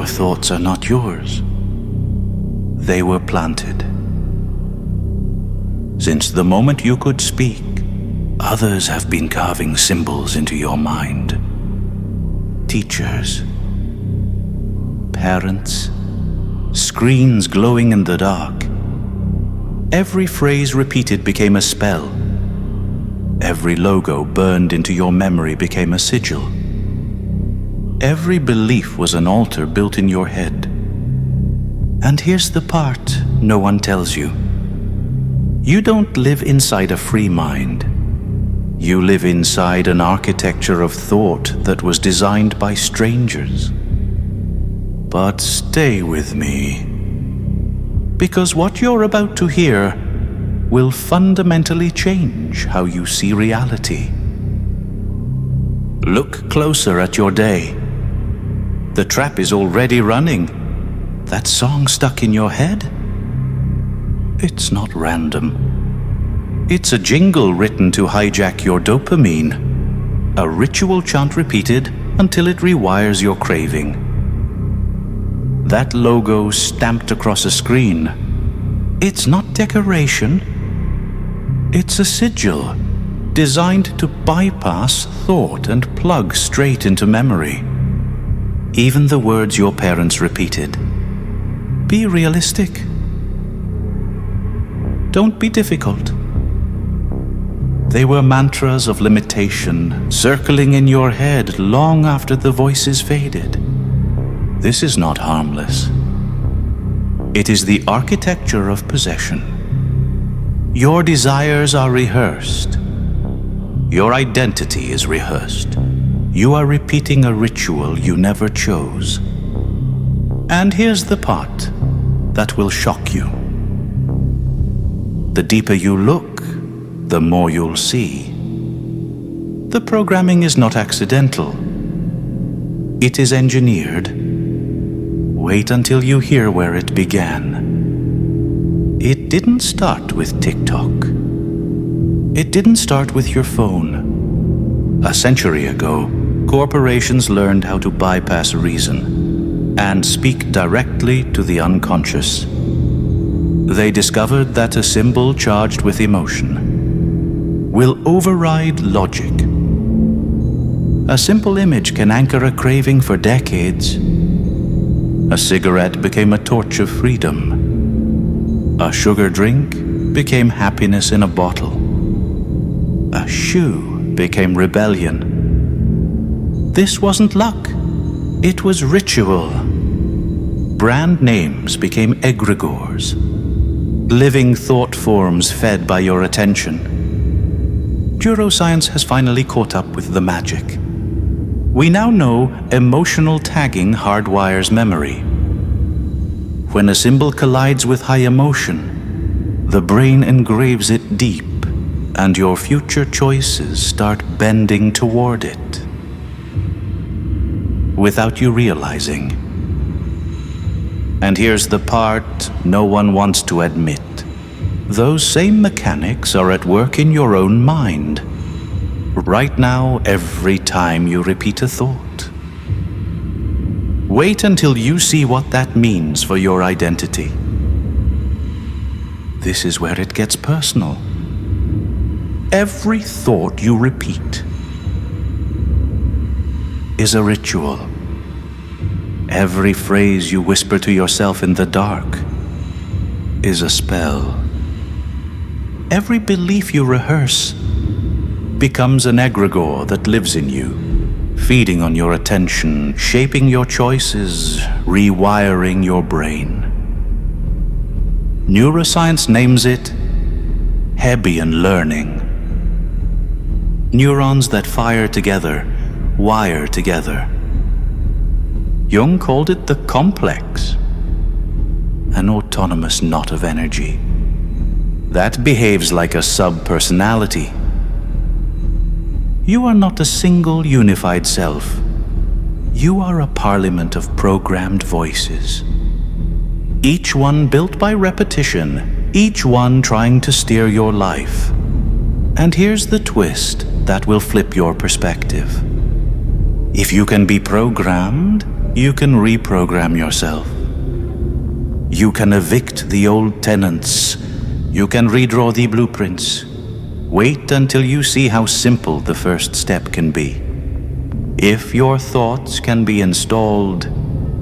Your thoughts are not yours. They were planted. Since the moment you could speak, others have been carving symbols into your mind. Teachers, parents, screens glowing in the dark. Every phrase repeated became a spell. Every logo burned into your memory became a sigil. Every belief was an altar built in your head. And here's the part no one tells you. You don't live inside a free mind. You live inside an architecture of thought that was designed by strangers. But stay with me, because what you're about to hear will fundamentally change how you see reality. Look closer at your day. The trap is already running. That song stuck in your head? It's not random. It's a jingle written to hijack your dopamine. A ritual chant repeated until it rewires your craving. That logo stamped across a screen. It's not decoration. It's a sigil designed to bypass thought and plug straight into memory. Even the words your parents repeated. Be realistic. Don't be difficult. They were mantras of limitation, circling in your head long after the voices faded. This is not harmless. It is the architecture of possession. Your desires are rehearsed. Your identity is rehearsed. You are repeating a ritual you never chose. And here's the part that will shock you. The deeper you look, the more you'll see. The programming is not accidental. It is engineered. Wait until you hear where it began. It didn't start with TikTok. It didn't start with your phone. A century ago, corporations learned how to bypass reason and speak directly to the unconscious. They discovered that a symbol charged with emotion will override logic. A simple image can anchor a craving for decades. A cigarette became a torch of freedom. A sugar drink became happiness in a bottle. A shoe became rebellion. This wasn't luck. It was ritual. Brand names became egregores. Living thought forms fed by your attention. Neuroscience has finally caught up with the magic. We now know emotional tagging hardwires memory. When a symbol collides with high emotion, the brain engraves it deep, and your future choices start bending toward it, without you realizing. And here's the part no one wants to admit. Those same mechanics are at work in your own mind. Right now, every time you repeat a thought. Wait until you see what that means for your identity. This is where it gets personal. Every thought you repeat is a ritual. Every phrase you whisper to yourself in the dark is a spell. Every belief you rehearse becomes an egregore that lives in you, feeding on your attention, shaping your choices, rewiring your brain. Neuroscience names it Hebbian learning. Neurons that fire together, wire together. Jung called it the complex, an autonomous knot of energy that behaves like a sub-personality. You are not a single unified self. You are a parliament of programmed voices. Each one built by repetition, each one trying to steer your life. And here's the twist that will flip your perspective. If you can be programmed, you can reprogram yourself. You can evict the old tenants. You can redraw the blueprints. Wait until you see how simple the first step can be. If your thoughts can be installed,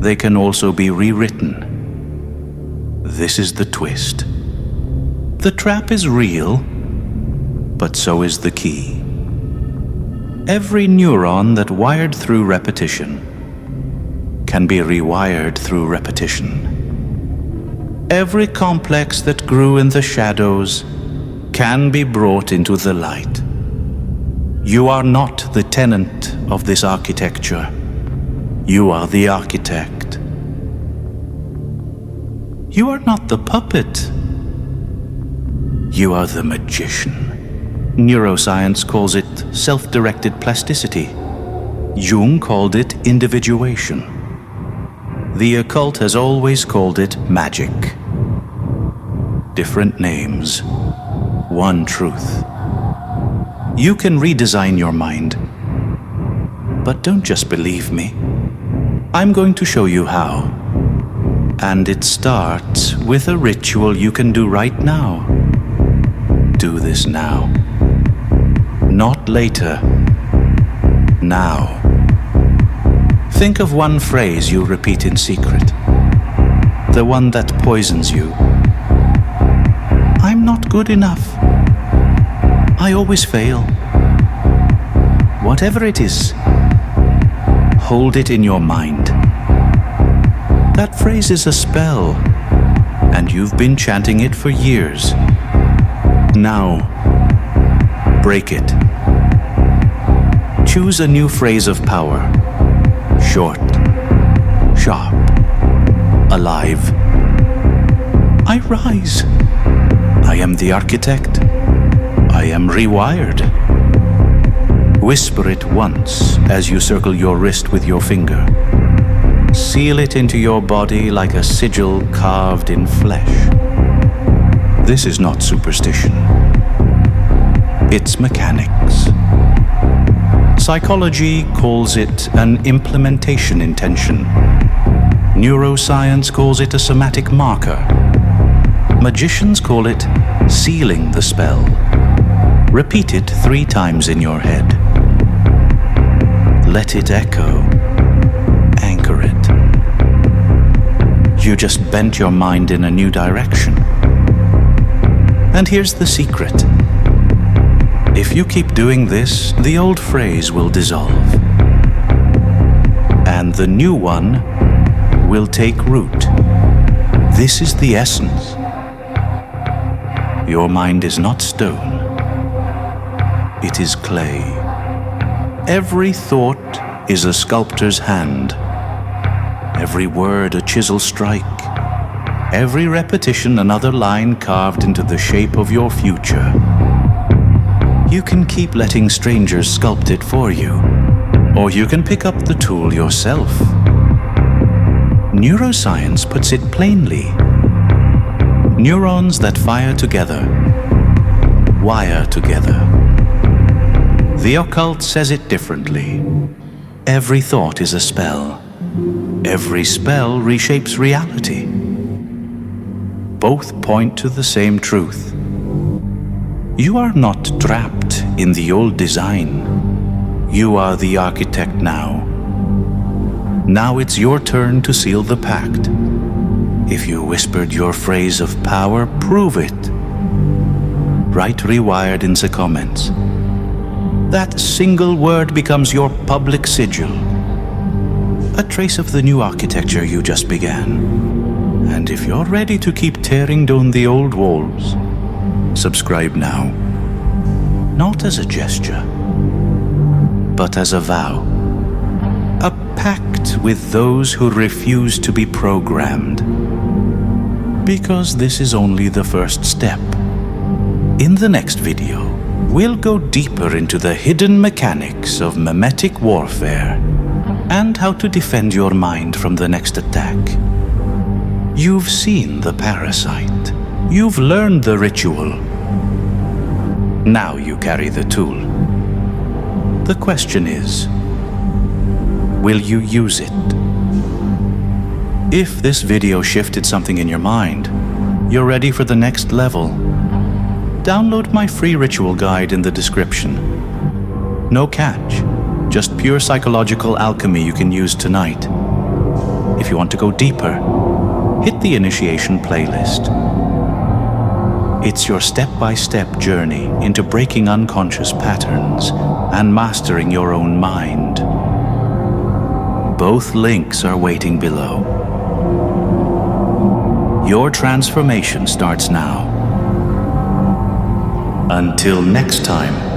they can also be rewritten. This is the twist. The trap is real, but so is the key. Every neuron that wired through repetition can be rewired through repetition. Every complex that grew in the shadows can be brought into the light. You are not the tenant of this architecture. You are the architect. You are not the puppet. You are the magician. Neuroscience calls it self-directed plasticity. Jung called it individuation. The occult has always called it magic. Different names, one truth. You can redesign your mind. But don't just believe me. I'm going to show you how. And it starts with a ritual you can do right now. Do this now. Not later. Now. Think of one phrase you repeat in secret. The one that poisons you. I'm not good enough. I always fail. Whatever it is, hold it in your mind. That phrase is a spell, and you've been chanting it for years. Now, break it. Choose a new phrase of power. Short, sharp, alive. I rise. I am the architect. I am rewired. Whisper it once as you circle your wrist with your finger. Seal it into your body like a sigil carved in flesh. This is not superstition. It's mechanics. Psychology calls it an implementation intention. Neuroscience calls it a somatic marker. Magicians call it sealing the spell. Repeat it 3 times in your head. Let it echo. Anchor it. You just bent your mind in a new direction. And here's the secret. If you keep doing this, the old phrase will dissolve. And the new one will take root. This is the essence. Your mind is not stone. It is clay. Every thought is a sculptor's hand. Every word a chisel strike. Every repetition another line carved into the shape of your future. You can keep letting strangers sculpt it for you, or you can pick up the tool yourself. Neuroscience puts it plainly. Neurons that fire together, wire together. The occult says it differently. Every thought is a spell. Every spell reshapes reality. Both point to the same truth. You are not trapped in the old design. You are the architect now. Now it's your turn to seal the pact. If you whispered your phrase of power, prove it. Write rewired in the comments. That single word becomes your public sigil. A trace of the new architecture you just began. And if you're ready to keep tearing down the old walls, subscribe now. Not as a gesture, but as a vow. A pact with those who refuse to be programmed. Because this is only the first step. In the next video, we'll go deeper into the hidden mechanics of mimetic warfare and how to defend your mind from the next attack. You've seen the parasite. You've learned the ritual. Now you carry the tool. The question is, will you use it? If this video shifted something in your mind, you're ready for the next level. Download my free ritual guide in the description. No catch, just pure psychological alchemy you can use tonight. If you want to go deeper, hit the initiation playlist. It's your step-by-step journey into breaking unconscious patterns and mastering your own mind. Both links are waiting below. Your transformation starts now. Until next time.